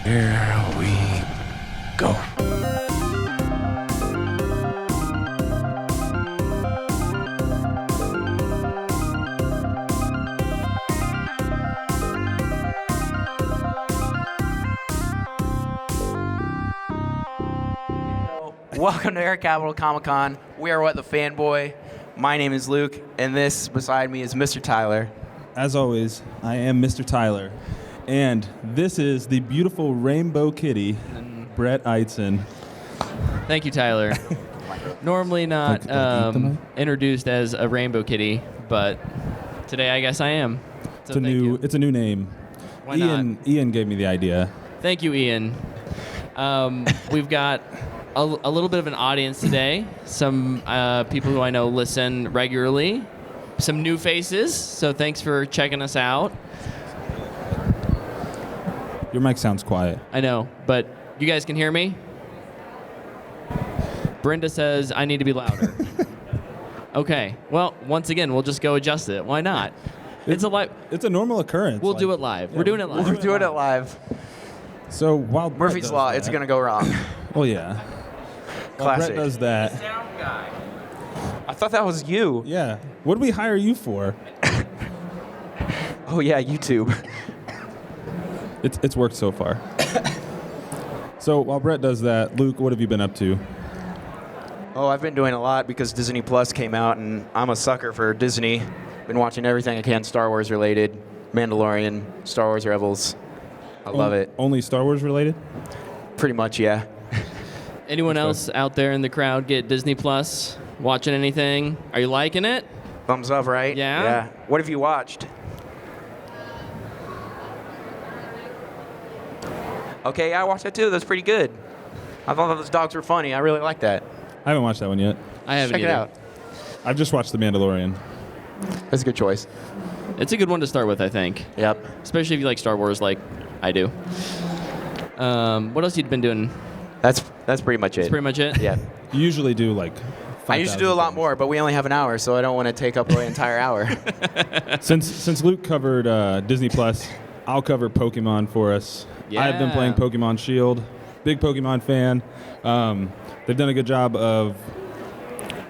Here we go. Welcome to Air Capital Comic Con. We are What the Fanboy. My name is Luke, and this beside me is Mr. Tyler. As always, I am Mr. Tyler, and this is the beautiful rainbow kitty, Brett Eitzen. Thank you, Tyler. Normally not introduced as a rainbow kitty, but today I guess I am. So It's a new name. Why not? Ian gave me the idea. Thank you, Ian. We've got a little bit of an audience today. Some people who I know listen regularly. Some new faces, so thanks for checking us out. Your mic sounds quiet. I know, but you guys can hear me? Brenda says I need to be louder. Okay, well, once again, we'll just go adjust it. Why not? It's a normal occurrence. We'll do it live. We're doing it live. We're doing it live. So while Brett Murphy's does Law, that- it's going to go wrong. Oh yeah. While Classic. Brett does that. Sound guy. I thought that was you. Yeah. What did we hire you for? Oh, yeah, YouTube. It's worked so far. So while Brett does that, Luke, what have you been up to? Oh, I've been doing a lot because Disney Plus came out, and I'm a sucker for Disney. Been watching everything I can Star Wars related. Mandalorian, Star Wars Rebels. I love it. Only Star Wars related? Pretty much, yeah. Anyone else out there in the crowd get Disney Plus? Watching anything? Are you liking it? Thumbs up, right? Yeah? Yeah. What have you watched? Okay, I watched that too. That's pretty good. I thought those dogs were funny. I really like that. I haven't watched that one yet. I haven't Check it either. out. I've just watched The Mandalorian. That's a good choice. It's a good one to start with, I think. Yep. Especially if you like Star Wars like I do. What else you been doing? That's pretty much it. That's pretty much it? Yeah. You usually do like. I used to do a 5,000 lot things. more, but we only have an hour, so I don't want to take up the entire hour. Since Luke covered Disney Plus, I'll cover Pokemon for us. Yeah. I've been playing Pokemon Shield. Big Pokemon fan. They've done a good job of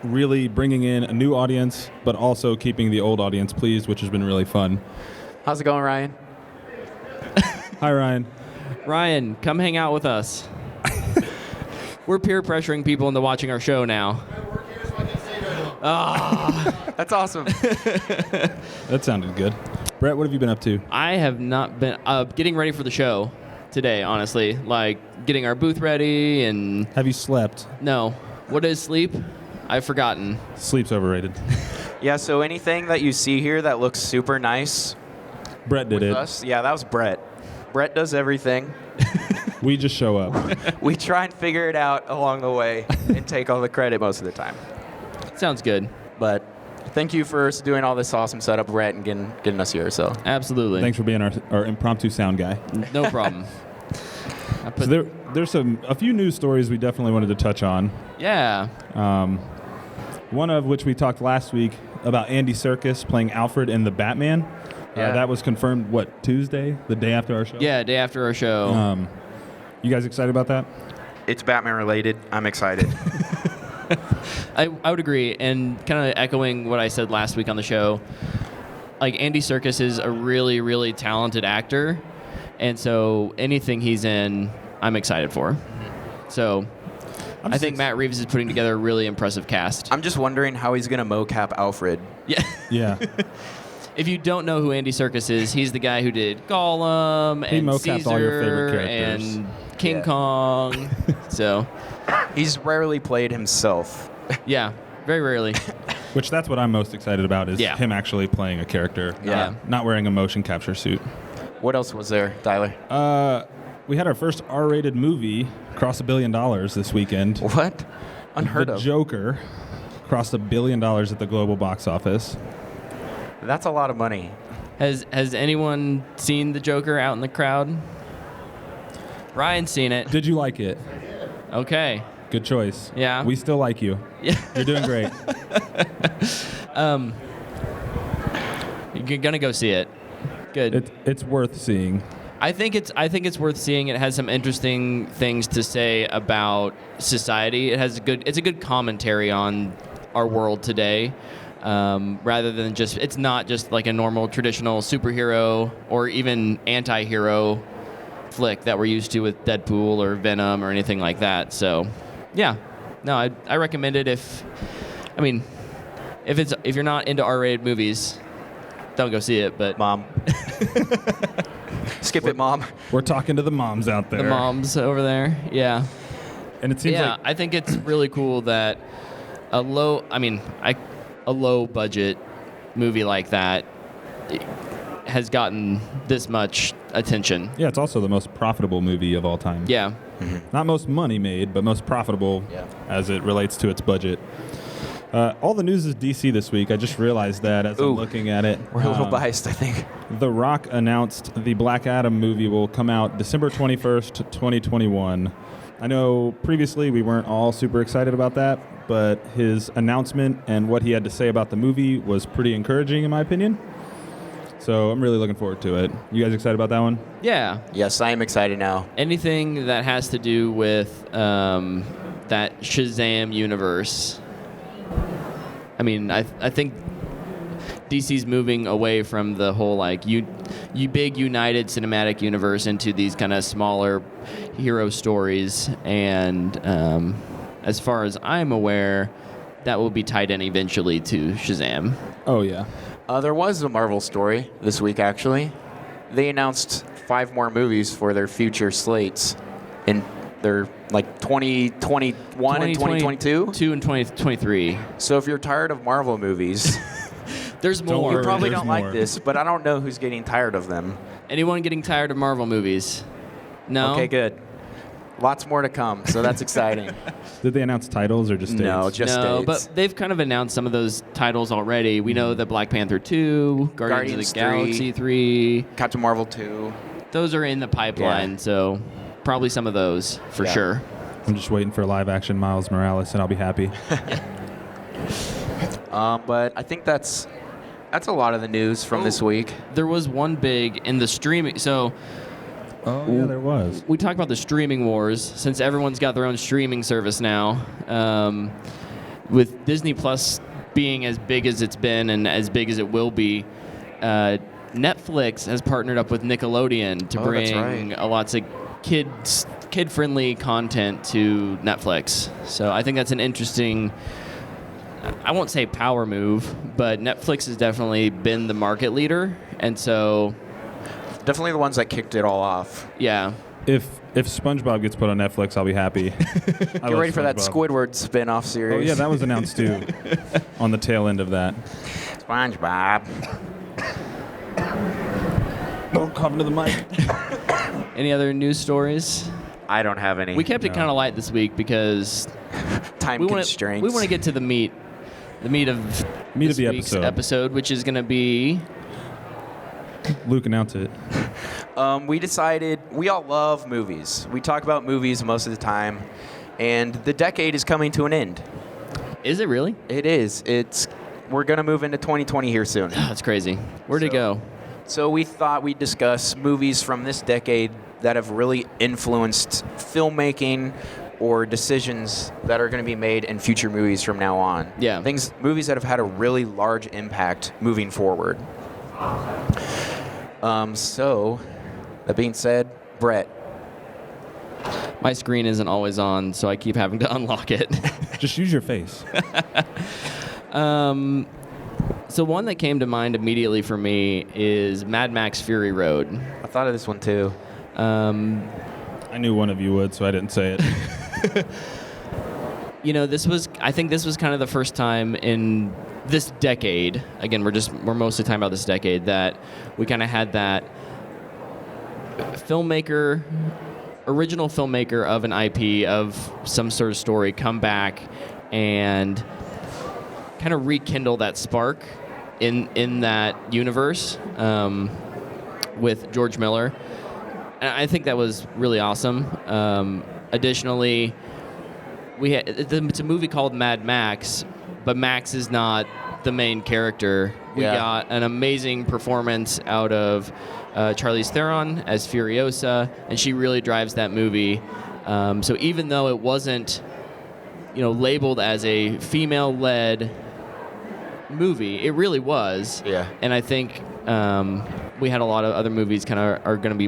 really bringing in a new audience, but also keeping the old audience pleased, which has been really fun. How's it going, Ryan? Hi, Ryan. Ryan, come hang out with us. We're peer pressuring people into watching our show now. That's awesome. That sounded good. Brett, what have you been up to? I have not been getting ready for the show today, honestly. Like getting our booth ready and Have you slept? no. What is sleep? I've forgotten. Sleep's overrated. Yeah, so anything that you see here that looks super nice Brett did with it. us, yeah, that was Brett. Brett does everything. We just show up. We try and figure it out along the way and take all the credit most of the time. Sounds good. But thank you for doing all this awesome setup, Brett, and getting us here. So Absolutely. Thanks for being our impromptu sound guy. No problem. I put, So there's a few news stories we definitely wanted to touch on. yeah. One of which we talked last week about Andy Serkis playing Alfred in The Batman. Yeah. That was confirmed, Tuesday? The day after our show? Yeah, day after our show. You guys excited about that? it's Batman related. I'm excited. I would agree, and kind of echoing what I said last week on the show, like Andy Serkis is a really, really talented actor, and so anything he's in, I'm excited for. So I think Matt Reeves is putting together a really impressive cast. I'm just wondering how he's going to mocap Alfred. Yeah. Yeah. If you don't know who Andy Serkis is, he's the guy who did Gollum He and mocapped Caesar all your favorite characters. and King Yeah. Kong. So, He's rarely played himself. yeah, very rarely. Which that's what I'm most excited about is Yeah. him actually playing a character. Yeah. Not wearing a motion capture suit. What else was there, Tyler? We had our first R-rated movie cross $1 billion this weekend. What? Unheard The of. Joker crossed $1 billion at the global box office. That's a lot of money. Has anyone seen the Joker out in the crowd? Ryan's seen it. Did you like it? Okay. Good choice. Yeah. We still like you. Yeah. You're doing great. You're gonna go see it. Good. It's worth seeing. I think it's worth seeing. It has some interesting things to say about society. It's a good commentary on our world today, rather than it's not just like a normal traditional superhero or even anti-hero flick that we're used to with Deadpool or Venom or anything like that. So, yeah, no, I recommend it if you're not into R-rated movies, don't go see it. But Mom. Skip it, Mom. We're talking to the moms out there. The moms over there, yeah. And it seems like I think it's really cool that a low budget movie like that has gotten this much attention. yeah, it's also the most profitable movie of all time. Yeah. Not most money made, but most profitable as it relates to its budget. All the news is DC this week. I just realized that as I'm looking at it. We're a little biased, I think. The Rock announced the Black Adam movie will come out December 21st, 2021. I know previously we weren't all super excited about that, but his announcement and what he had to say about the movie was pretty encouraging in my opinion. So I'm really looking forward to it. You guys excited about that one? Yeah. Yes, I am excited now. Anything that has to do with that Shazam universe. I mean, I think DC's moving away from the whole like you big united cinematic universe into these kind of smaller hero stories, and as far as I'm aware, that will be tied in eventually to Shazam. Oh yeah. There was a Marvel story this week, actually. They announced 5 more movies for their future slates in their 2021 and 2022. 2 and 2023. So if you're tired of Marvel movies, There's more. you probably there's don't more. like this, but I don't know who's getting tired of them. Anyone getting tired of Marvel movies? No? Okay, good. Lots more to come, so that's exciting. Did they announce titles or just dates? No, just No, dates. but they've kind of announced some of those titles already. We know that Black Panther 2, Guardians of the Galaxy 3, Captain Marvel 2. those are in the pipeline, Yeah. so probably some of those for Yeah. sure. I'm just waiting for live action Miles Morales and I'll be happy. But I think that's a lot of the news from this week. There was one big in the streaming. So Oh yeah, there was. we talk about the streaming wars since everyone's got their own streaming service now. With Disney Plus being as big as it's been and as big as it will be, Netflix has partnered up with Nickelodeon to Oh, that's bring right. lots of kid-friendly content to Netflix. So I think that's an interesting, I won't say power move, but Netflix has definitely been the market leader. And so, Definitely the ones that kicked it all off. yeah. If SpongeBob gets put on Netflix, I'll be happy. Get ready for that Squidward spin-off Oh series. yeah, that was announced too. On the tail end of that. SpongeBob. Don't come into the mic. Any other news stories? I don't have any. We kept it kind of light this week because time we want constraints. to get to the meat of Meat of this the week's episode. episode, which is going to be Luke, announce it. We decided we all love movies. We talk about movies most of the time, and the decade is coming to an end. Is it really? It is. We're gonna move into 2020 here soon. That's crazy. Where'd it go? So we thought we'd discuss movies from this decade that have really influenced filmmaking or decisions that are going to be made in future movies from now on. Yeah. Movies that have had a really large impact moving forward. So, that being said, Brett, My screen isn't always on, so I keep having to unlock it. Just use your face. So one that came to mind immediately for me is Mad Max Fury Road. I thought of this one too. I knew one of you would, so I didn't say it. I think this was kind of the first time in this decade, again, we're mostly talking about this decade, that we kind of had that original filmmaker of an IP, of some sort of story, come back and kind of rekindle that spark in that universe with George Miller. And I think that was really awesome. Additionally, it's a movie called Mad Max, but Max is not the main character. We got an amazing performance out of Charlize Theron as Furiosa, and she really drives that movie. So even though it wasn't, labeled as a female-led movie, it really was. Yeah. And I think we had a lot of other movies kind of are going to be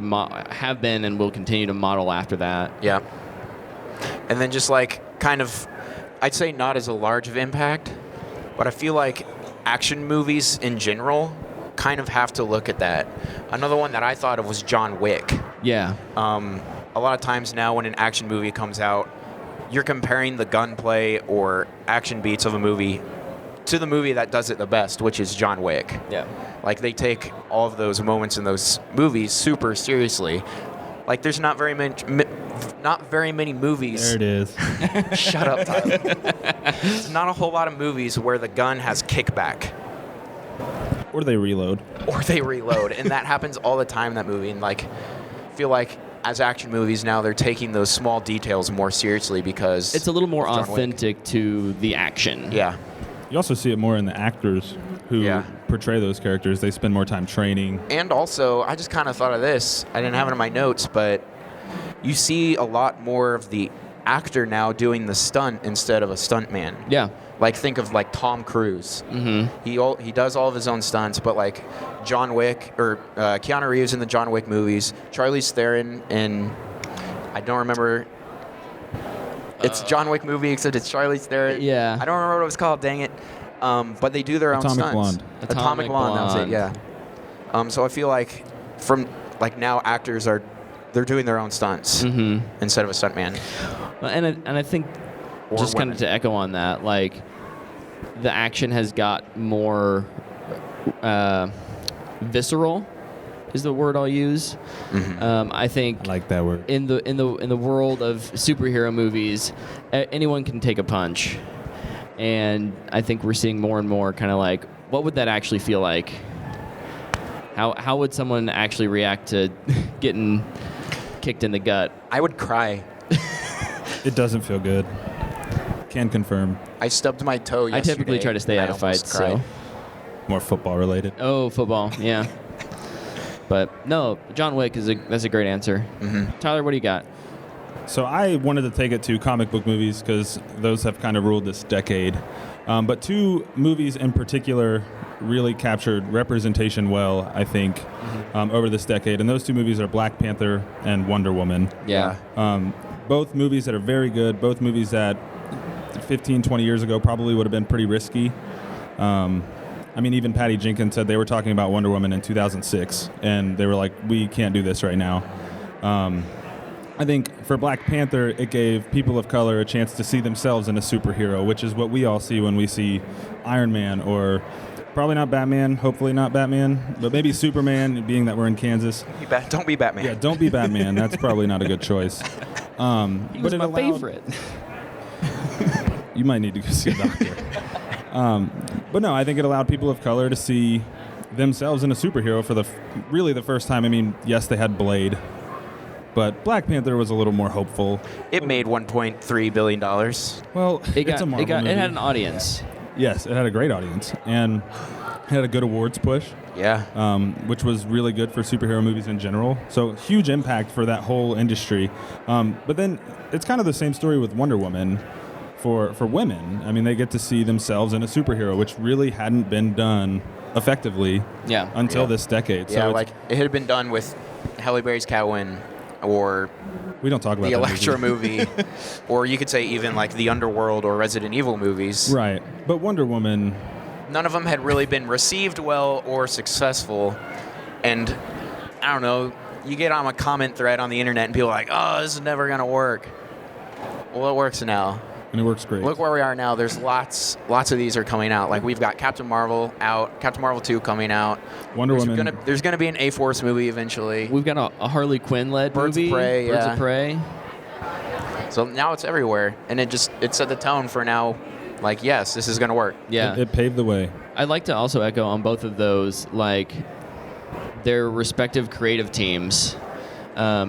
have been and will continue to model after that. Yeah. And then just kind of, I'd say not as a large of impact, but I feel like action movies in general kind of have to look at that. Another one that I thought of was John Wick. Yeah. A lot of times now when an action movie comes out, you're comparing the gunplay or action beats of a movie to the movie that does it the best, which is John Wick. Yeah. They take all of those moments in those movies super seriously. There's not very many movies. There it is. Shut up, Tyler. There's not a whole lot of movies where the gun has kickback. Or they reload. And that happens all the time in that movie. And I feel like as action movies now, they're taking those small details more seriously because it's a little more of John authentic Wick. to the action. Yeah. You also see it more in the actors who portray those characters. They spend more time training. And also, I just kind of thought of this. I didn't have it in my notes, but you see a lot more of the actor now doing the stunt instead of a stuntman. Yeah. Think of Tom Cruise. Mm-hmm. He does all of his own stunts, but John Wick or Keanu Reeves in the John Wick movies, Charlize Theron in, I don't remember. It's a John Wick movie except it's Charlize Theron. Yeah. I don't remember what it was called. Dang it. But they do their own Atomic stunts. Blonde. Atomic Blonde. That was it. Yeah. So I feel like from now actors they're doing their own stunts instead of a stuntman. Well, and I think Or just kind women. of to echo on that, the action has got more visceral, is the word I'll use. I think I like that word. in the world of superhero movies, anyone can take a punch, and I think we're seeing more and more kind of what would that actually feel like? How would someone actually react to getting kicked in the gut? I would cry. It doesn't feel good. Can confirm. I stubbed my toe yesterday. I typically try to stay and out I of fights, almost cried. so. More football related. Oh, football, yeah. But no, John Wick that's a great answer. Tyler, what do you got? So I wanted to take it to comic book movies because those have kind of ruled this decade. But two movies in particular really captured representation well, I think, over this decade. And those two movies are Black Panther and Wonder Woman. Yeah. Both movies that are very good. Both movies that 15, 20 years ago probably would have been pretty risky. Even Patty Jenkins said they were talking about Wonder Woman in 2006, and they were like, we can't do this right now. I think for Black Panther, it gave people of color a chance to see themselves in a superhero, which is what we all see when we see Iron Man, or probably not Batman, hopefully not Batman, but maybe Superman, being that we're in Kansas. Don't be Batman. Yeah, don't be Batman. That's probably not a good choice. He was my favorite. You might need to go see a doctor. But no, I think it allowed people of color to see themselves in a superhero for really the first time. Yes, they had Blade, but Black Panther was a little more hopeful. It made $1.3 billion. Well, it's a Marvel movie. It had an audience. Yes, it had a great audience and had a good awards push. Yeah. Which was really good for superhero movies in general. So huge impact for that whole industry. But then it's kind of the same story with Wonder Woman for women. They get to see themselves in a superhero, which really hadn't been done effectively until this decade. Yeah, So it had been done with Halle Berry's Catwoman or we don't talk about the that Electra movie, or you could say even the Underworld or Resident Evil movies. Right. But Wonder Woman, none of them had really been received well or successful. And I don't know, you get on a comment thread on the internet and people are like, oh, this is never going to work. Well, it works now. and it works great. Look where we are now. There's lots of these are coming out. We've got Captain Marvel out, Captain Marvel 2 coming out. Wonder Woman. There's gonna be an A-Force movie eventually. We've got a Harley Quinn-led Birds of movie. Prey, Birds yeah. of Prey. So now it's everywhere, and it set the tone for now. Yes, this is gonna work. Yeah. It paved the way. I'd like to also echo on both of those, their respective creative teams.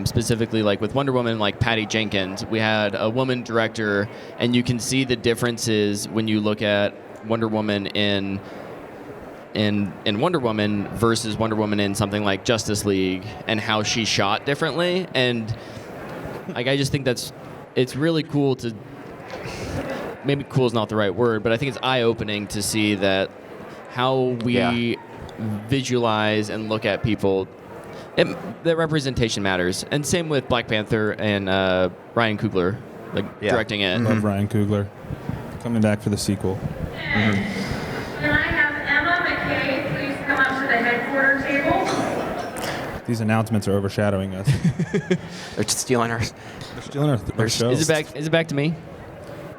Specifically, with Wonder Woman, Patty Jenkins, we had a woman director, and you can see the differences when you look at Wonder Woman in in Wonder Woman versus Wonder Woman in something like Justice League, and how she shot differently. And like, I just think it's really cool to, maybe cool is not the right word, but I think it's eye-opening to see that how we visualize and look at people, the representation matters. And same with Black Panther and Ryan Coogler, directing it. Love Ryan Coogler. Coming back for the sequel. Can I have Emma McKay please come up to the headquarters table? These announcements are overshadowing us. They're stealing our. They're stealing our show. Is it back to me?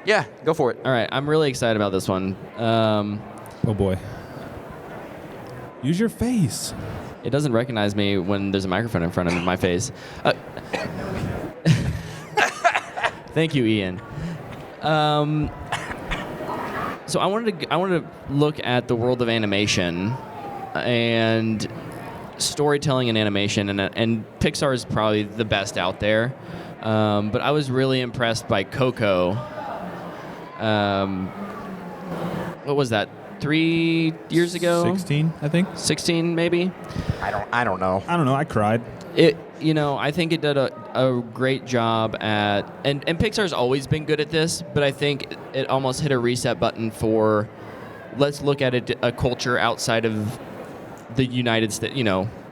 Yeah, go for it. All right, I'm really excited about this one. Oh boy. Use your face. It doesn't recognize me when there's a microphone in front of my face. Thank you, Ian. So I wanted to look at the world of animation and storytelling in animation, and Pixar is probably the best out there. But I was really impressed by Coco. What was that? 3 years ago? 16, I think. 16, maybe. I don't know. I don't know. I cried. I think it did a great job at, and Pixar's always been good at this, but I think it almost hit a reset button for, let's look at a culture outside of the United States,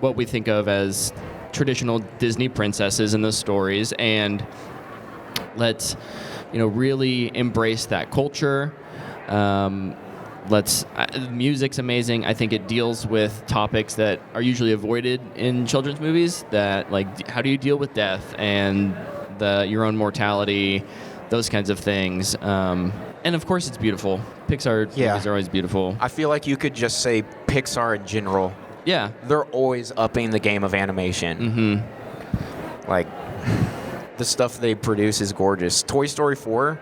what we think of as traditional Disney princesses in the stories, and let's, really embrace that culture. The music's amazing. I think it deals with topics that are usually avoided in children's movies, that like how do you deal with death and your own mortality, those kinds of things. And of course it's beautiful. Pixar movies are always beautiful. I feel like you could just say Pixar in general. Yeah. They're always upping the game of animation. Mm-hmm. Like, the stuff they produce is gorgeous. Toy Story 4...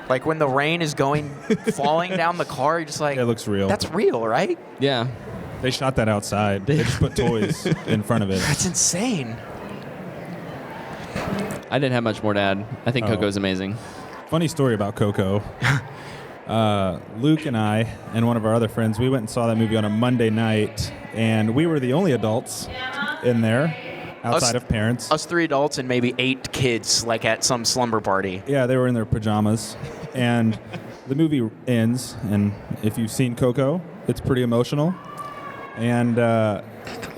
Like when the rain is falling down the car, you're just like, it looks real. That's real, right? Yeah. They shot that outside. They just put toys in front of it. That's insane. I didn't have much more to add. I think Coco's amazing. Funny story about Coco. Luke and I and one of our other friends, we went and saw that movie on a Monday night, and we were the only adults in there. Outside of parents. Us 3 adults and maybe 8 kids, like at some slumber party. Yeah, they were in their pajamas. And the movie ends, and if you've seen Coco, it's pretty emotional. And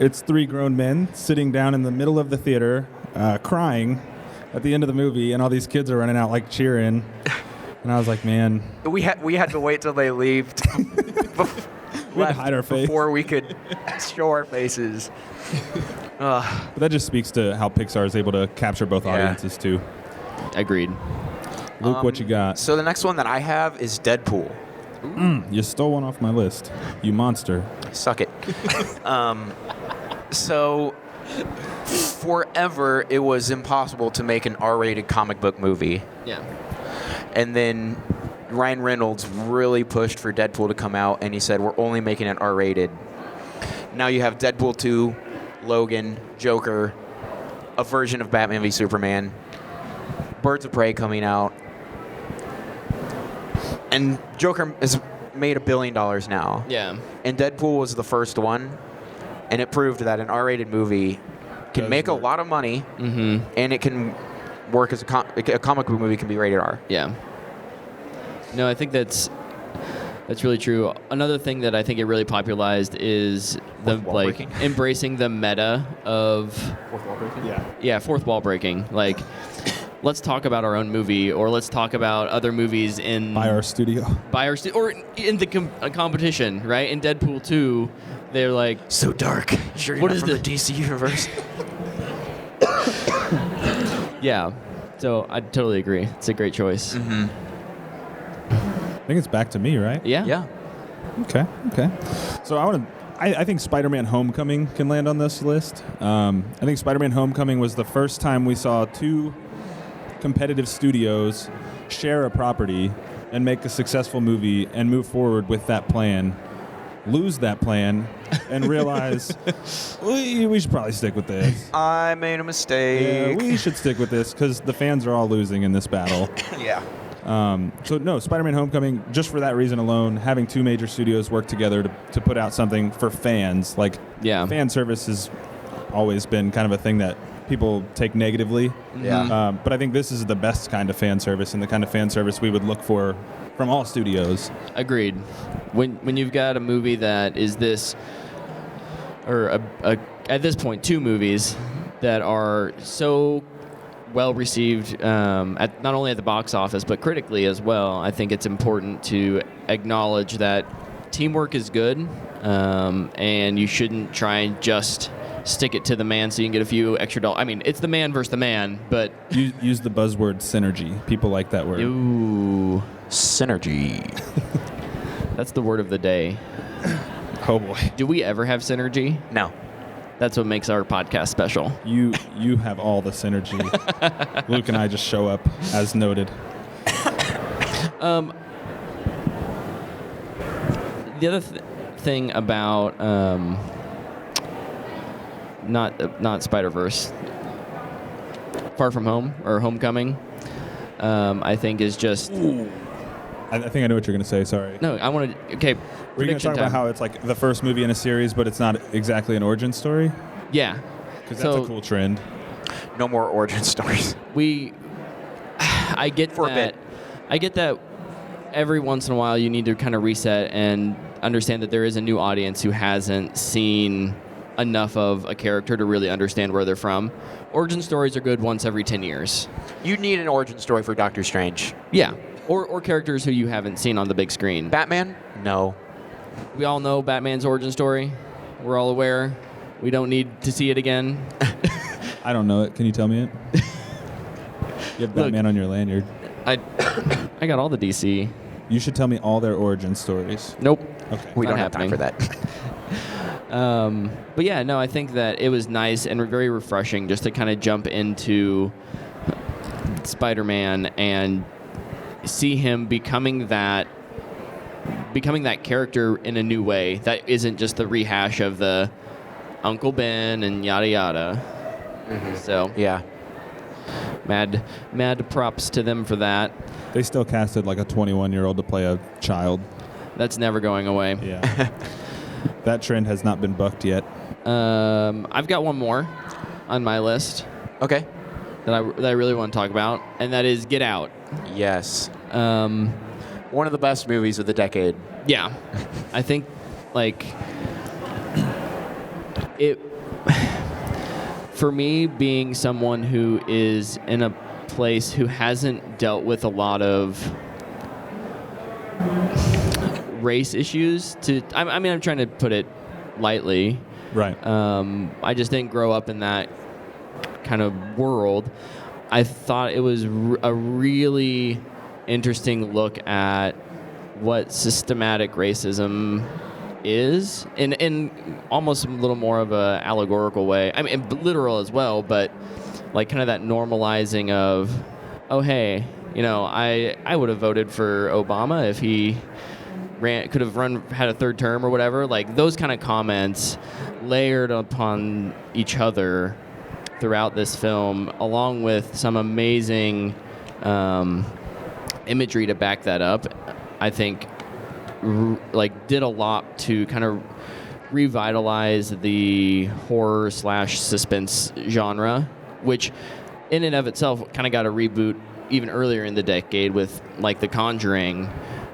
it's 3 grown men sitting down in the middle of the theater, crying at the end of the movie, and all these kids are running out like cheering. And I was like, man. We had to wait till they left. We had to hide our face. Before we could show our faces. But that just speaks to how Pixar is able to capture both audiences, too. Agreed. Luke, what you got? So the next one that I have is Deadpool. You stole one off my list. You monster. Suck it. So forever, it was impossible to make an R-rated comic book movie. Yeah. And then Ryan Reynolds really pushed for Deadpool to come out, and he said, we're only making it R-rated. Now you have Deadpool 2, Logan, Joker, a version of Batman v Superman, Birds of Prey coming out, and Joker has made $1 billion now. Yeah. And Deadpool was the first one, and it proved that an R-rated movie can make a lot of money, and it can work as a comic book movie can be rated R. Yeah. No, I think that's really true. Another thing that I think it really popularized is embracing the meta of Fourth wall breaking? Yeah, fourth wall breaking. Like, let's talk about our own movie, or let's talk about other movies by our studio, or in the competition, right? In Deadpool 2, they're like, so dark. Sure, you're not from the DC universe. Yeah. So I totally agree. It's a great choice. I think it's back to me, right? Yeah. Yeah. Okay. So I think Spider-Man Homecoming can land on this list. I think Spider-Man Homecoming was the first time we saw 2 competitive studios share a property and make a successful movie and move forward with that plan, lose that plan, and realize we should probably stick with this. I made a mistake. Yeah, we should stick with this because the fans are all losing in this battle. Yeah. So no, Spider-Man: Homecoming. Just for that reason alone, having two major studios work together to put out something for fans, like fan service has always been kind of a thing that people take negatively. Yeah. But I think this is the best kind of fan service and the kind of fan service we would look for from all studios. Agreed. When you've got a movie that is this, or at this point, two movies that are so well received, at not only at the box office but critically as well, I think it's important to acknowledge that teamwork is good, and you shouldn't try and just stick it to the man so you can get a few extra dollars. I mean, it's the man versus the man, but Use the buzzword synergy. People like that word. ooh, Synergy. that's the word of the day. Oh boy. Do we ever have synergy? No. That's what makes our podcast special. You have all the synergy. Luke and I just show up as noted. The other thing about not Spider-Verse, Far From Home or Homecoming, I think is just I think I know what you're going to say. Sorry. no. I want to okay. Were you going to Prediction talk time. about how it's like the first movie in a series, but it's not exactly an origin story? Yeah, Because that's a cool trend. No more origin stories. I get For a that. bit. I get that. Every once in a while, you need to kind of reset and understand that there is a new audience who hasn't seen enough of a character to really understand where they're from. Origin stories are good once every 10 years. You need an origin story for Doctor Strange. Yeah, or characters who you haven't seen on the big screen. Batman? No. We all know Batman's origin story. We're all aware. We don't need to see it again. I don't know it. Can you tell me it? You have Batman on your lanyard. I got all the DC. You should tell me all their origin stories. Nope. Okay. We Not don't have time for happening. that. But yeah, no, I think that it was nice and very refreshing just to kind of jump into Spider-Man and see him becoming that character in a new way that isn't just the rehash of the Uncle Ben and yada yada. So Yeah. mad props to them for that. They still casted like a 21-year-old to play a child. That's never going away. Yeah. That trend has not been bucked yet. I've got one more on my list Okay. that I really want to talk about, and that is Get Out. Yes. Um, One of the best movies of the decade. yeah, I think like it for me, being someone who is in a place who hasn't dealt with a lot of race issues. I mean, I'm trying to put it lightly. Right. I just didn't grow up in that kind of world. I thought it was a really interesting look at what systematic racism is in almost a little more of a allegorical way. I mean, literal as well, but like kind of that normalizing of, oh, hey, you know, I would have voted for Obama if he could have had a third term or whatever. Like those kind of comments layered upon each other throughout this film, along with some amazing imagery to back that up, I think did a lot to kind of revitalize the horror / suspense genre, which in and of itself kind of got a reboot even earlier in the decade with like The Conjuring.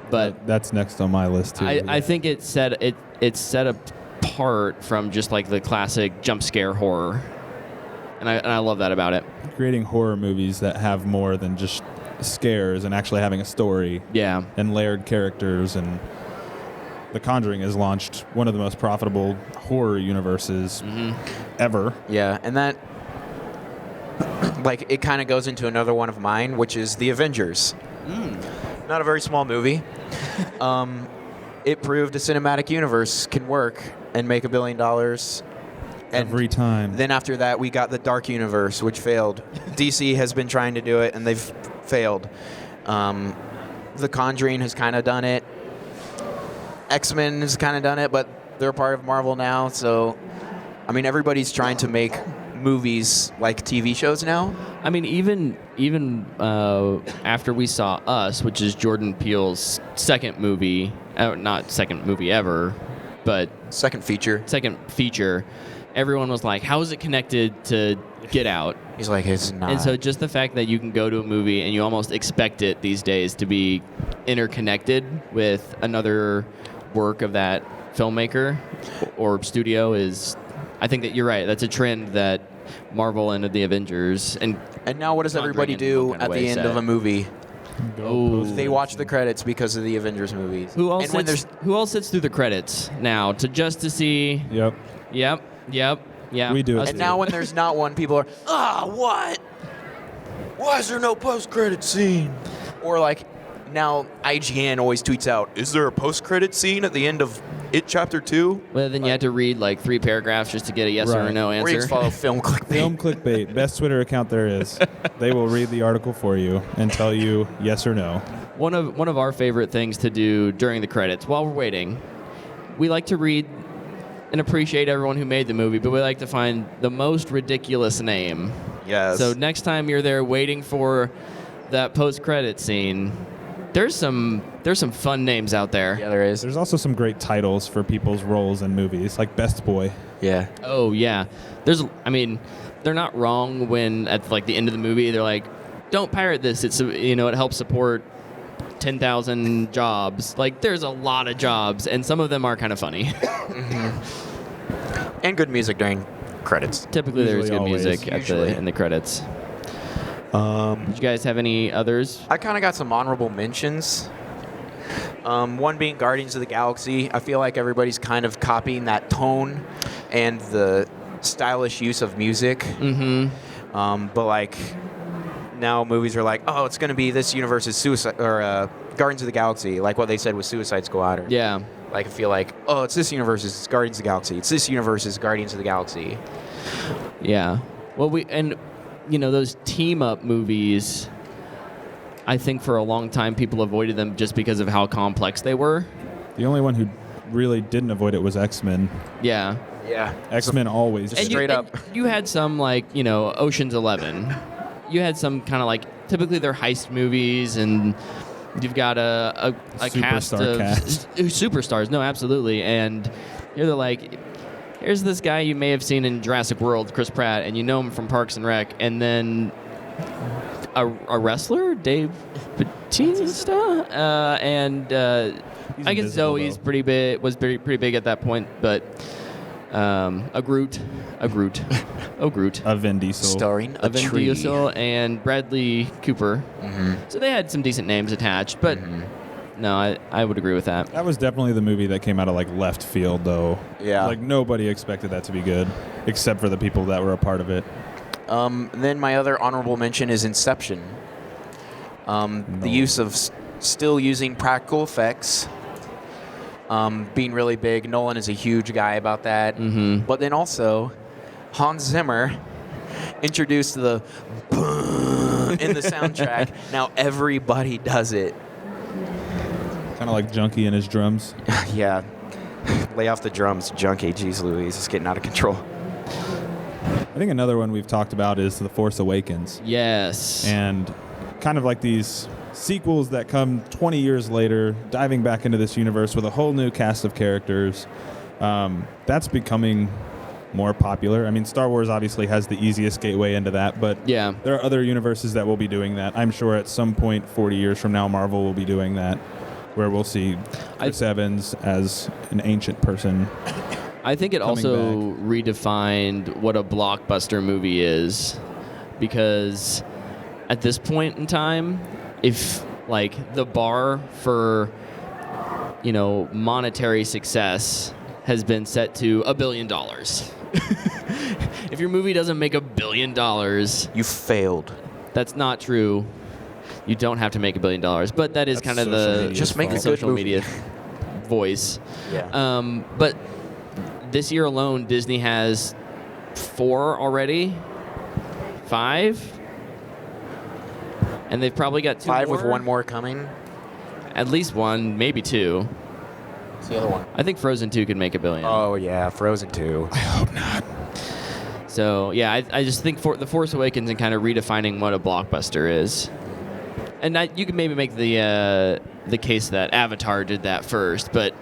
But that's next on my list too. I think it's set apart from just like the classic jump scare horror, and I love that about it. Creating horror movies that have more than just scares and actually having a story. Yeah. And layered characters, and The Conjuring has launched one of the most profitable horror universes ever. Yeah, and that, like, it kind of goes into another one of mine, which is The Avengers. Not a very small movie. It proved a cinematic universe can work and make $1 billion. And Every time. then after that, we got the Dark Universe, which failed. DC has been trying to do it, and they've failed. The Conjuring has kind of done it. X-Men has kind of done it, but they're part of Marvel now. So, I mean, everybody's trying to make movies like TV shows now. I mean, even after we saw Us, which is Jordan Peele's second movie, not second movie ever, but Second feature. second feature, everyone was like, how is it connected to Get Out? He's like, it's not. And so just the fact that you can go to a movie and you almost expect it these days to be interconnected with another work of that filmmaker or studio is, I think that you're right. That's a trend that Marvel and the Avengers and now what does everybody do at the end of a movie? Oh. They watch the credits because of the Avengers movies. Who all and when sits, who all sits through the credits now to see? Yep. Yep. We do it us And too. now when there's not one, people are, what? Why is there no post-credit scene? Or like, now IGN always tweets out, is there a post-credit scene at the end of It Chapter 2? Well, then you have to read like 3 paragraphs just to get a yes or a Right. no Or you answer. just follow film clickbait. Film clickbait, best Twitter account there is. They will read the article for you and tell you yes or no. One of our favorite things to do during the credits while we're waiting, we like to read and appreciate everyone who made the movie, but we like to find the most ridiculous name. Yes. So next time you're there waiting for that post-credit scene, there's some fun names out there. Yeah, there is. There's also some great titles for people's roles in movies, like Best Boy. Yeah. Oh yeah, they're not wrong when at like the end of the movie they're like, don't pirate this. It's it helps support 10,000 jobs. Like there's a lot of jobs, and some of them are kind of funny. And good music during credits. Typically, there's Usually good always. music in the credits. Did you guys have any others? I kind of got some honorable mentions. One being Guardians of the Galaxy. I feel like everybody's kind of copying that tone and the stylish use of music. Mm-hmm. But like now movies are like, oh, it's going to be this universe's Suicide or Guardians of the Galaxy, like what they said with Suicide Squad. Or, Yeah. Like I feel like, oh, it's this universe's Guardians of the Galaxy. It's this universe's Guardians of the Galaxy. Yeah. Well, those team-up movies, I think for a long time people avoided them just because of how complex they were. The only one who really didn't avoid it was X-Men. Yeah. Yeah. X-Men always Just did. straight and up. you had some like, Ocean's 11. You had some kind of like, typically they're heist movies, and you've got a cast Superstar of cast. superstars. No, absolutely. And here they're like, here's this guy you may have seen in Jurassic World, Chris Pratt, and you know him from Parks and Rec, and then a wrestler, Dave Bautista, and I guess invisible, Zoe's though. pretty big, was pretty big at that point, but a Groot, oh Groot, A Vin Diesel. Starring a Vin tree. Diesel and Bradley Cooper. Mm-hmm. So they had some decent names attached, but no, I would agree with that. That was definitely the movie that came out of like left field, though. Yeah. Like nobody expected that to be good, except for the people that were a part of it. Then my other honorable mention is Inception. The use of still using practical effects, being really big. Nolan is a huge guy about that. Mm-hmm. But then also, Hans Zimmer introduced the boom in the soundtrack. Now everybody does it. Kind of like Junkie and his drums. Yeah. Lay off the drums, Junkie. Jeez Louise, it's getting out of control. I think another one we've talked about is The Force Awakens. Yes. And kind of like these sequels that come 20 years later, diving back into this universe with a whole new cast of characters. That's becoming more popular. I mean, Star Wars obviously has the easiest gateway into that, but Yeah. there are other universes that will be doing that. I'm sure at some point 40 years from now, Marvel will be doing that, where we'll see Chris Evans as an ancient person. I think it coming also redefined what a blockbuster movie is, because at this point in time, if like the bar for monetary success has been set to $1 billion. If your movie doesn't make $1 billion, You failed. that's not true. You don't have to make $1 billion, but that is That's kind of social the media's Just make a the good social movie. media voice. Yeah. But this year alone, Disney has 4 already, 5, and they've probably got 2 5 more. with one more coming. At least 1, maybe 2. What's the other one? I think Frozen 2 could make $1 billion. Oh yeah, Frozen 2. I hope not. So yeah, I just think for The Force Awakens and kind of redefining what a blockbuster is. And you can maybe make the case that Avatar did that first, but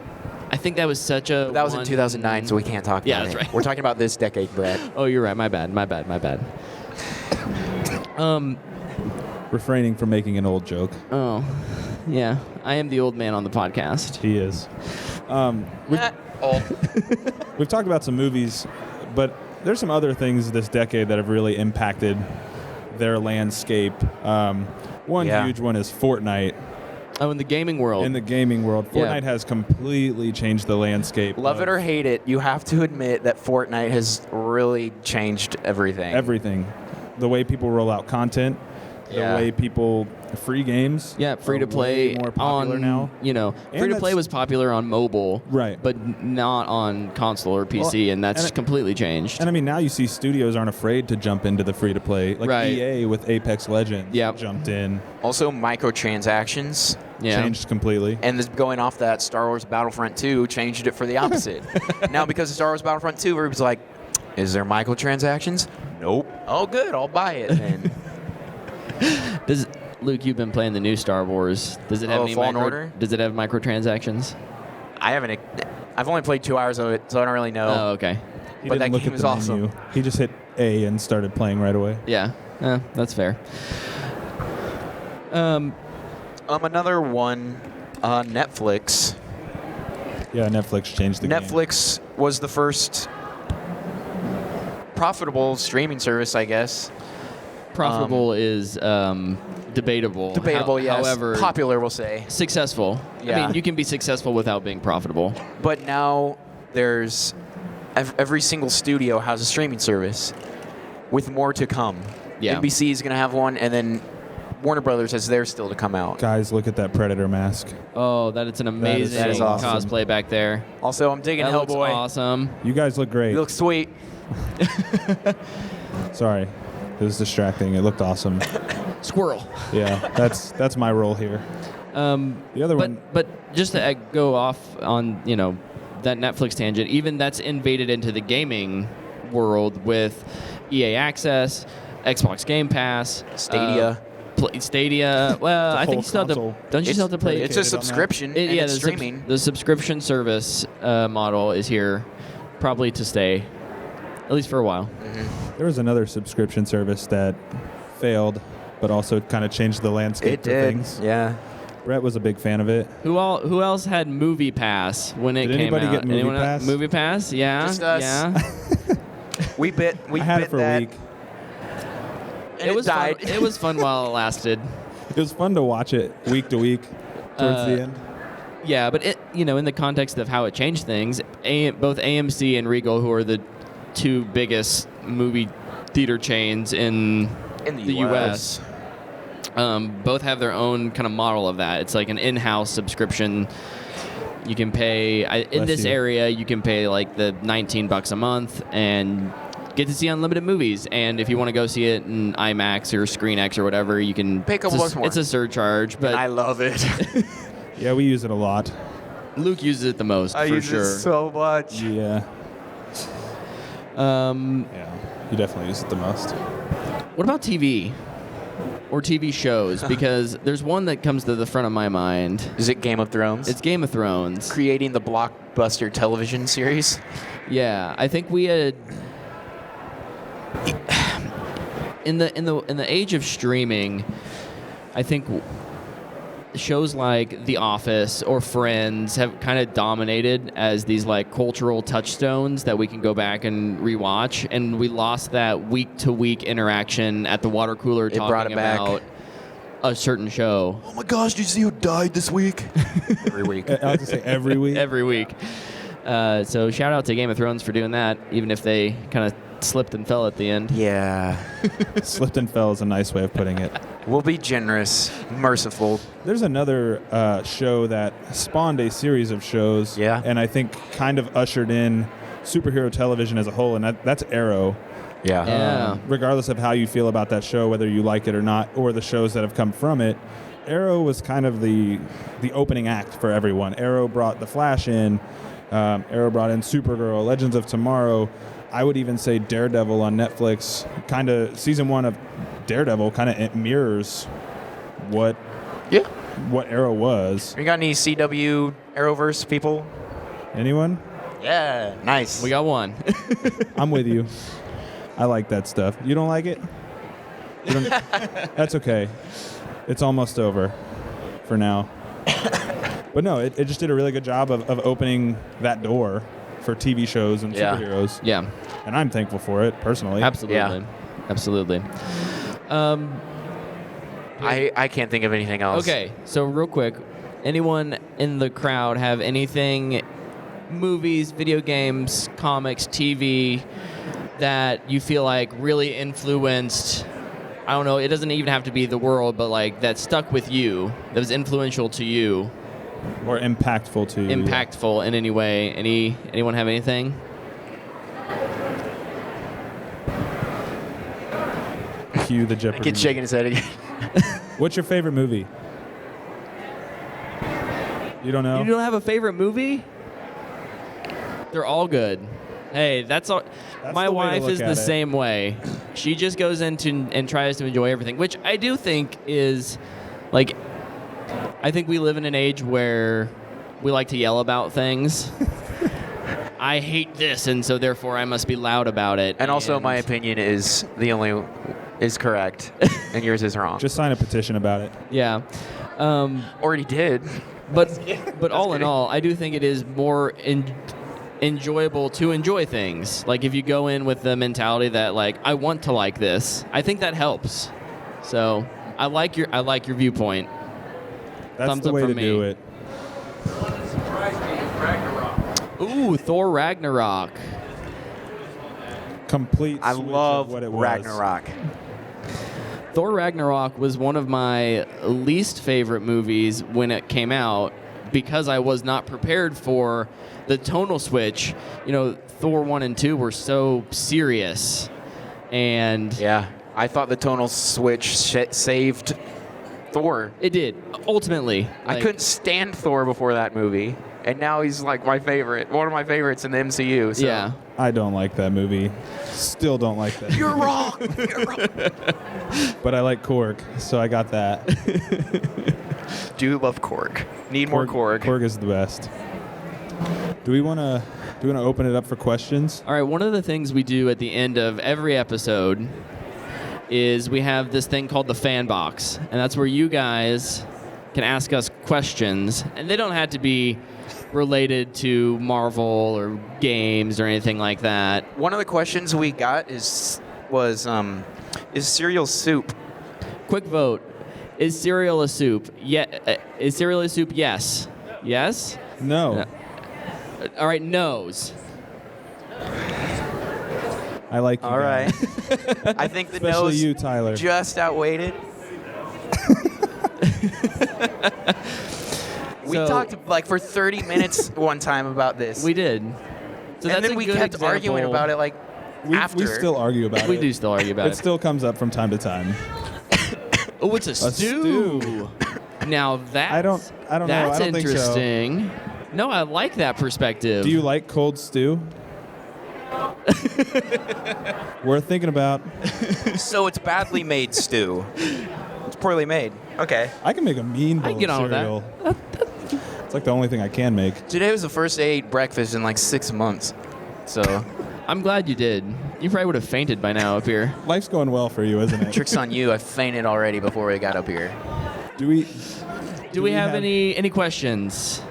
I think that was such a That was in 2009, so we can't talk about Yeah, it. that's right. We're talking about this decade, Brett. Oh, you're right. My bad. Refraining from making an old joke. Oh, yeah. I am the old man on the podcast. He is. We've talked about some movies, but there's some other things this decade that have really impacted their landscape. One huge one is Fortnite. Oh, in the gaming world. In the gaming world, Fortnite has completely changed the landscape. Love it or hate it, you have to admit that Fortnite has really changed everything. Everything. The way people roll out content, the way people free games. Yeah, free to play more popular on now. Free to play was popular on mobile, right? But not on console or PC, and that's completely changed. And I mean, now you see studios aren't afraid to jump into the free to play, like EA with Apex Legends. Jumped in. Also, microtransactions changed completely. And this, going off that, Star Wars Battlefront 2 changed it for the opposite. Now, because of Star Wars Battlefront 2, everybody's like, "Is there microtransactions?" Nope. Oh, good. I'll buy it then. Luke, you've been playing the new Star Wars. Does it have any Fallen Order? Does it have microtransactions? I haven't. I've only played 2 hours of it, so I don't really know. Oh, okay. But that game is awesome. Menu. He just hit A and started playing right away. Yeah, that's fair. Another one, Netflix. Yeah, Netflix changed the game. Netflix was the first profitable streaming service, I guess. Profitable is debatable. Debatable, yes. However, popular, we'll say. Successful. Yeah. I mean, you can be successful without being profitable. But now there's every single studio has a streaming service, with more to come. Yeah. NBC is going to have one, and then Warner Brothers has theirs still to come out. Guys, look at that Predator mask. Oh, it's an amazing that is awesome. cosplay back there. Also, I'm digging That looks Hellboy. awesome. You guys look great. You look sweet. Sorry, it was distracting. It looked awesome. Squirrel. Yeah, that's my role here. The other one. But just to go off on that Netflix tangent, even that's invaded into the gaming world with EA Access, Xbox Game Pass, Stadia. Stadia. Well, I think you still have to. Don't you still have to play? It's a subscription. And it's streaming. The subscription service model is here, probably to stay, at least for a while. Mm-hmm. There was another subscription service that failed, but also kind of changed the landscape It for did. things. Yeah. Brett was a big fan of it. Who else had Movie Pass when it Did came out? anybody get Movie Anyone Pass? Movie Pass? Yeah. Just us. Yeah. We I had bit it for that, a week. and It was died. fun. It was fun while it lasted. It was fun to watch it week to week towards the end. Yeah, but in the context of how it changed things, both AMC and Regal, who are the two biggest movie theater chains in the U.S., both have their own kind of model of that. It's like an in-house subscription. You can pay in this area. You can pay like the $19 a month and get to see unlimited movies. And if you want to go see it in IMAX or ScreenX or whatever, you can pay a couple bucks more. It's a surcharge, but I love it. Yeah, we use it a lot. Luke uses it the most. I for use sure. it so much. Yeah. Yeah, you definitely use it the most. What about TV? Or TV shows? Because there's one that comes to the front of my mind. Is it Game of Thrones? It's Game of Thrones. Creating the blockbuster television series. Yeah, I think we had in the age of streaming, I think shows like The Office or Friends have kind of dominated as these like cultural touchstones that we can go back and rewatch, and we lost that week-to-week interaction at the water cooler It brought talking it back. about a certain show. Oh my gosh, did you see who died this week? Every week. I was going to say every week. Every week. So shout out to Game of Thrones for doing that, even if they kind of slipped and fell at the end. Yeah. Slipped and fell is a nice way of putting it. We'll be generous, merciful. There's another show that spawned a series of shows. Yeah. And I think kind of ushered in superhero television as a whole, and that's Arrow. Yeah. Yeah. Regardless of how you feel about that show, whether you like it or not, or the shows that have come from it, Arrow was kind of the opening act for everyone. Arrow brought The Flash in, Arrow brought in Supergirl, Legends of Tomorrow. I would even say Daredevil on Netflix. Kind of season 1 of Daredevil kind of mirrors what Arrow was. You got any CW Arrowverse people? Anyone? Yeah, nice. We got one. I'm with you. I like that stuff. You don't like it? That's okay. It's almost over for now. But no, it just did a really good job of opening that door for TV shows and superheroes. Yeah. And I'm thankful for it, personally. Absolutely. Yeah. Absolutely. I can't think of anything else. Okay, so real quick, anyone in the crowd have anything, movies, video games, comics, TV, that you feel like really influenced, I don't know, it doesn't even have to be the world, but like that stuck with you, that was influential to you? Or impactful to you. Impactful in any way. Anyone have anything? Cue the Jeopardy. Kid's shaking his head again. What's your favorite movie? You don't know? You don't have a favorite movie? They're all good. Hey, that's all. That's My the way to wife look is at the it. same way. She just goes into and tries to enjoy everything, which I do think is, like, I think we live in an age where we like to yell about things. I hate this, and so therefore I must be loud about it. And also, my opinion is correct, and yours is wrong. Just sign a petition about it. Yeah. Already did. But all in all, I do think it is more enjoyable to enjoy things. Like if you go in with the mentality that like I want to like this, I think that helps. So I like your viewpoint. That's Thumbs the up way from to me. do it. Ooh, Thor Ragnarok. Complete I switch love of what it was. Ragnarok. Thor Ragnarok was one of my least favorite movies when it came out because I was not prepared for the tonal switch. You know, Thor 1 and 2 were so serious. And Yeah, I thought the tonal switch saved Thor. it did, ultimately. I Like, couldn't stand Thor before that movie, and now he's like my favorite, one of my favorites in the MCU. So. Yeah. I don't like that movie. Still don't like that. You're wrong. You're wrong. But I like Korg, so I got that. Do love Korg. Need more Korg. Korg is the best. Do we want to open it up for questions? All right, one of the things we do at the end of every episode is we have this thing called the fan box, and that's where you guys can ask us questions, and they don't have to be related to Marvel or games or anything like that. One of the questions we got was cereal soup? Quick vote. Is cereal a soup? Is cereal a soup? Yes. Yes? No. No. All right, no's. I like you All right. guys. I think the Especially nose you, Tyler. just outweighed it. We So- talked like for 30 minutes one time about this. We did. So and that's then a we good kept arguing example. about it like after. We still argue about We it. do still argue about It it. still comes up from time to time. Oh, it's a stew. stew. Now that's I don't know. That's I don't think so. interesting. No, I like that perspective. Do you like cold stew? Worth thinking about. So it's badly made stew. It's poorly made. Okay. I can make a mean bowl I can get of on with that. cereal. It's like the only thing I can make. Today was the first day I ate breakfast in like 6 months. So I'm glad you did. You probably would have fainted by now up here. Life's going well for you, isn't it? trick's on you. I fainted already before we got up here. Do we? Do we have any questions?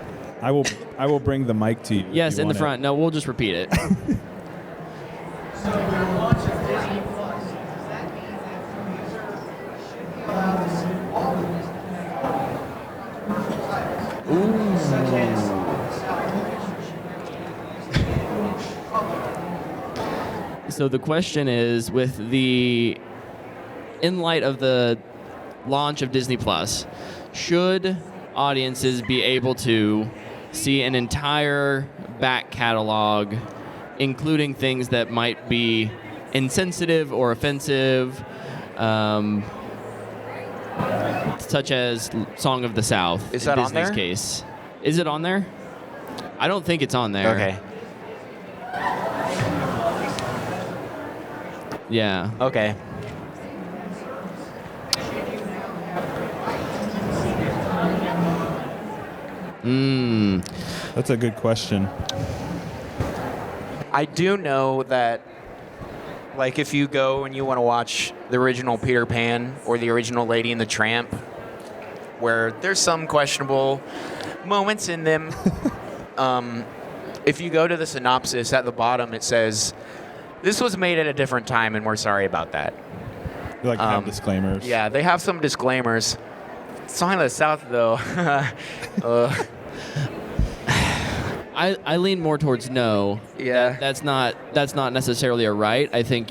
I will bring the mic to you. if Yes, you in the want it. front. No, we'll just repeat it. So the question is, in light of the launch of Disney Plus, should audiences be able to see an entire back catalog, including things that might be insensitive or offensive, such as Song of the South Is in that on Disney's there? case? Is it on there? I don't think it's on there. Okay. Yeah. Okay. That's a good question. I do know that, like, if you go and you want to watch the original Peter Pan or the original Lady and the Tramp, where there's some questionable moments in them, if you go to the synopsis at the bottom, it says, "This was made at a different time, and we're sorry about that." They like to have disclaimers. Yeah, they have some disclaimers. Song of the South, though. I lean more towards no. Yeah. That's not necessarily a right. I think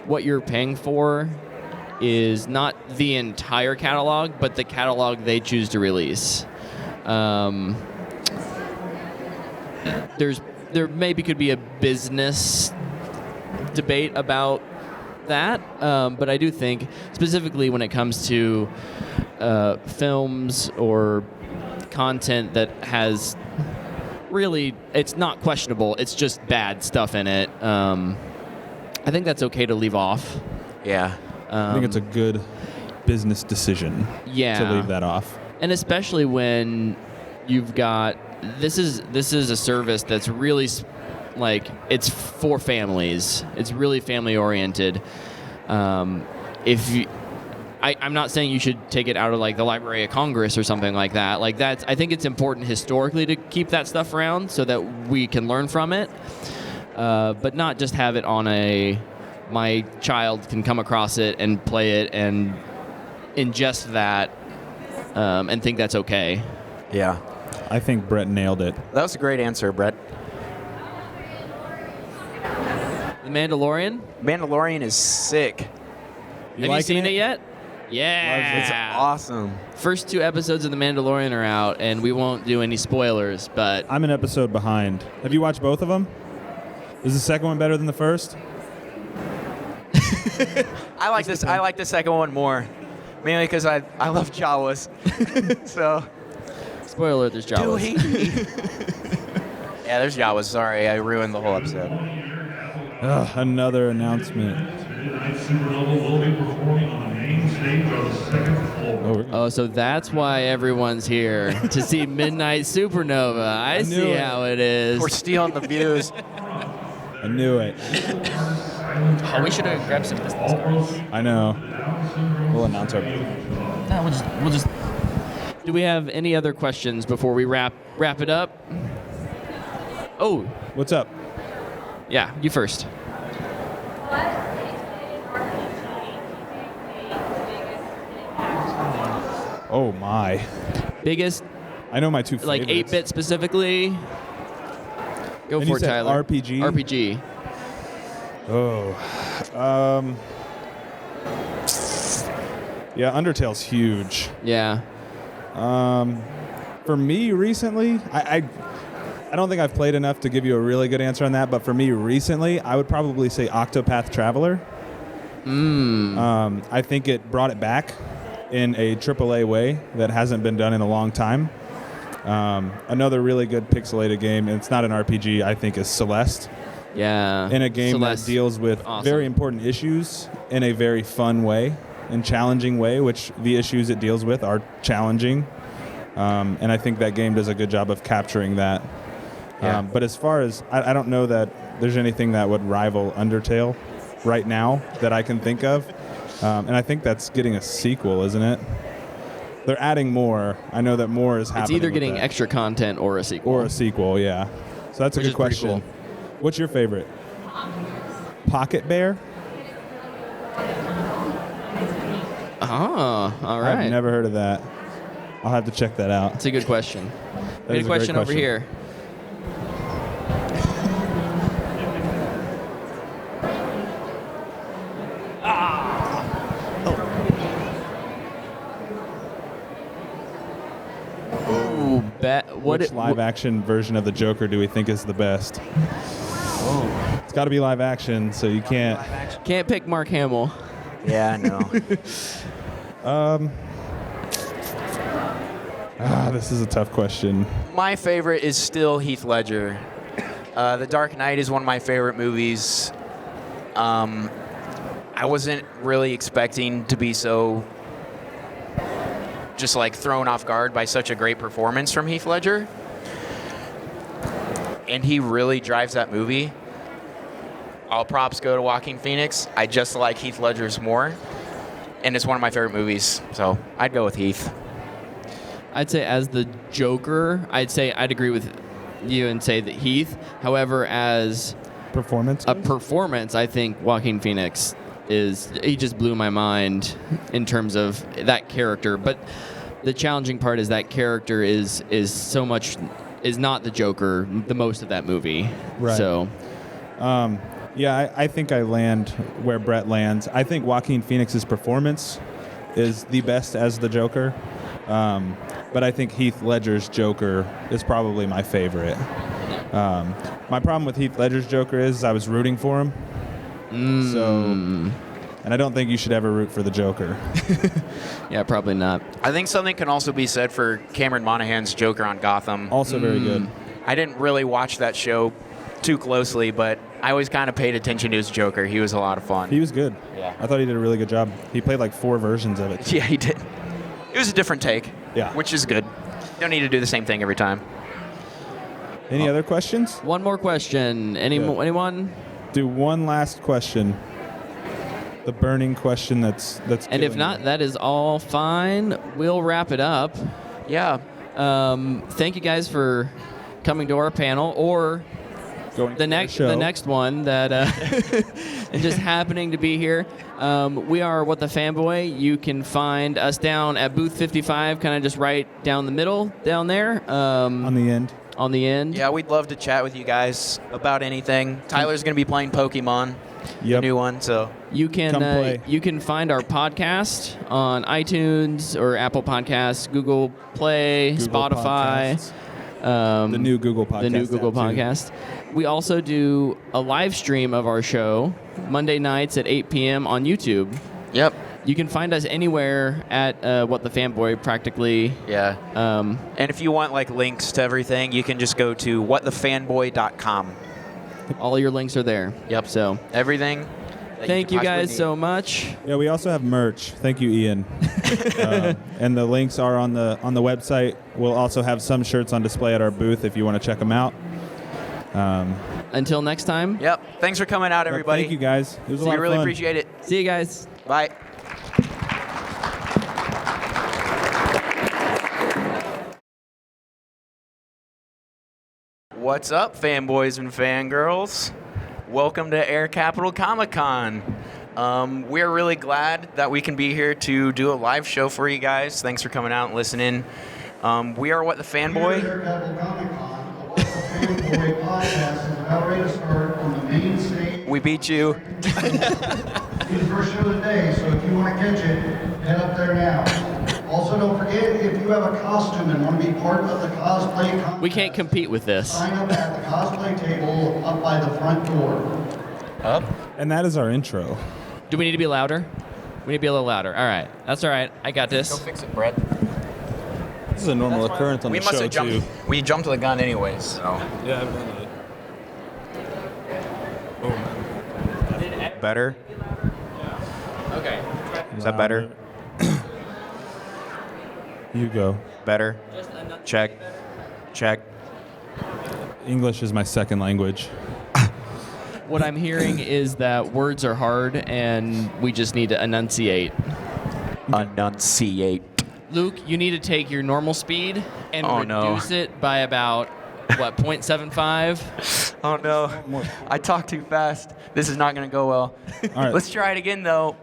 what you're paying for is not the entire catalog, but the catalog they choose to release. There maybe could be a business debate about that, but I do think specifically when it comes to films or content that has really, it's not questionable, it's just bad stuff in it, I think that's okay to leave off. Yeah. I think it's a good business decision to leave that off. And especially when you've got, this is a service that's really like, it's for families. It's really family oriented. I'm not saying you should take it out of like the Library of Congress or something like that. Like I think it's important historically to keep that stuff around so that we can learn from it, but not just have it on my child can come across it and play it and ingest that and think that's okay. Yeah. I think Brett nailed it. That was a great answer, Brett. The Mandalorian? Mandalorian is sick. Have you seen it yet? Yeah. It's awesome. First 2 episodes of The Mandalorian are out, and we won't do any spoilers, but... I'm an episode behind. Have you watched both of them? Is the second one better than the first? I like this. I like the second one more, mainly because I love Jawas. So. Spoiler alert, there's Jawas. Yeah, there's Jawas. Sorry, I ruined the whole episode. Another announcement. Midnight Supernova will be performing on the main stage on the 2nd floor. Oh, so that's why everyone's here, to see Midnight Supernova. I knew see it. how it is. We're stealing the views. I knew it. Oh, we should have grabbed some business cards. I know. We'll announce our... No, we'll just... Do we have any other questions before we wrap it up? Oh, What's up? yeah, you first. Oh, my. Biggest, I know my two like favorites. 8-bit specifically? Go And for you it, said Tyler. RPG? RPG. Oh. Yeah, Undertale's huge. Yeah. For me recently, I don't think I've played enough to give you a really good answer on that, but for me recently, I would probably say Octopath Traveler. I think it brought it back in a AAA way that hasn't been done in a long time. Another really good pixelated game, and it's not an RPG, I think, is Celeste. Yeah. In a game Celeste. that deals with Awesome. very important issues in a very fun way and challenging way, which the issues it deals with are challenging. And I think that game does a good job of capturing that. Yeah. But as far as, I don't know that there's anything that would rival Undertale right now that I can think of. And I think that's getting a sequel, isn't it? They're adding more. I know that more is happening. It's either with getting that. extra content or a sequel. Or a sequel, yeah. So that's a Which good is pretty question. cool. What's your favorite? Pocket Bear? Ah, all right. I've never heard of that. I'll have to check that out. That's a good question. That Any is a great question over question. here? Ooh, Which live-action version of the Joker do we think is the best? It's got to be live action, so you can't. Can't pick Mark Hamill. Yeah, I know. This is a tough question. My favorite is still Heath Ledger. The Dark Knight is one of my favorite movies. I wasn't really expecting to be so just like thrown off guard by such a great performance from Heath Ledger. And he really drives that movie. All props go to Joaquin Phoenix. I just like Heath Ledger's more. And it's one of my favorite movies. So I'd go with Heath. I'd say as the Joker, I'd agree with you and say that Heath. However, as Performance? a performance, I think Joaquin Phoenix he just blew my mind in terms of that character. But the challenging part is that character is not the Joker the most of that movie. Right. So Yeah, I think I land where Brett lands. I think Joaquin Phoenix's performance is the best as the Joker. But I think Heath Ledger's Joker is probably my favorite. My problem with Heath Ledger's Joker is I was rooting for him. And I don't think you should ever root for the Joker. Yeah, probably not. I think something can also be said for Cameron Monaghan's Joker on Gotham. Also very good. I didn't really watch that show too closely, but I always kind of paid attention to his Joker. He was a lot of fun. He was good. Yeah. I thought he did a really good job. He played like 4 versions of it. Yeah, he did. It was a different take. Yeah. Which is good. You don't need to do the same thing every time. Any other questions? One more question. Anyone? Do one last question. The burning question that's And if killing not, me. that is all fine. We'll wrap it up. Yeah. Thank you guys for coming to our panel or Going the to next show. the next one that and just happening to be here. We are What the Fanboy. You can find us down at booth 55, kind of just right down the middle down there. On the end. On the end. Yeah, we'd love to chat with you guys about anything. Tyler's going to be playing Pokemon, the Yep. new one, so You can Come play. you can find our podcast on iTunes or Apple Podcasts, Google Play, Google Spotify. Podcasts. The new Google Podcast. The new Google app, too. Podcast. We also do a live stream of our show Monday nights at 8 p.m. on YouTube. yep. You can find us anywhere at What the Fanboy practically. Yeah. And if you want like links to everything, you can just go to whatthefanboy.com. All your links are there. Yep. So Everything. that thank could you possibly guys need. so much. Yeah, we also have merch. Thank you, Ian. And the links are on the website. We'll also have some shirts on display at our booth if you want to check them out. Until next time. Yep. Thanks for coming out, everybody. Thank you, guys. It was a So lot we of really fun. appreciate it. See you guys. Bye. What's up, fanboys and fangirls? Welcome to Air Capital Comic Con. We're really glad that we can be here to do a live show for you guys. Thanks for coming out and listening. We are What the Fanboy. Here at Capital Comic Con, the What the Fanboy podcast is about ready to start on the main stage. We beat you. It's the first show of the day, so if you want to catch it, head up there now. Also, don't forget, if you have a costume and want to be part of the cosplay contest, We can't compete with this. sign up at the cosplay table up by the front door. And that is our intro. Do we need to be louder? We need to be a little louder. All right. That's all right. I got this. Fix it, Brett. This is a normal occurrence on We the must show, have jumped. too. We jumped the gun anyways. So. Yeah, evidently. Better? Okay. Is that better? You go. Better? Check. Check. English is my second language. What I'm hearing is that words are hard and we just need to enunciate. Enunciate. Luke, you need to take your normal speed and Oh, no. reduce it by about, what, 0.75? Oh no. I talk too fast. This is not going to go well. All right. Let's try it again though.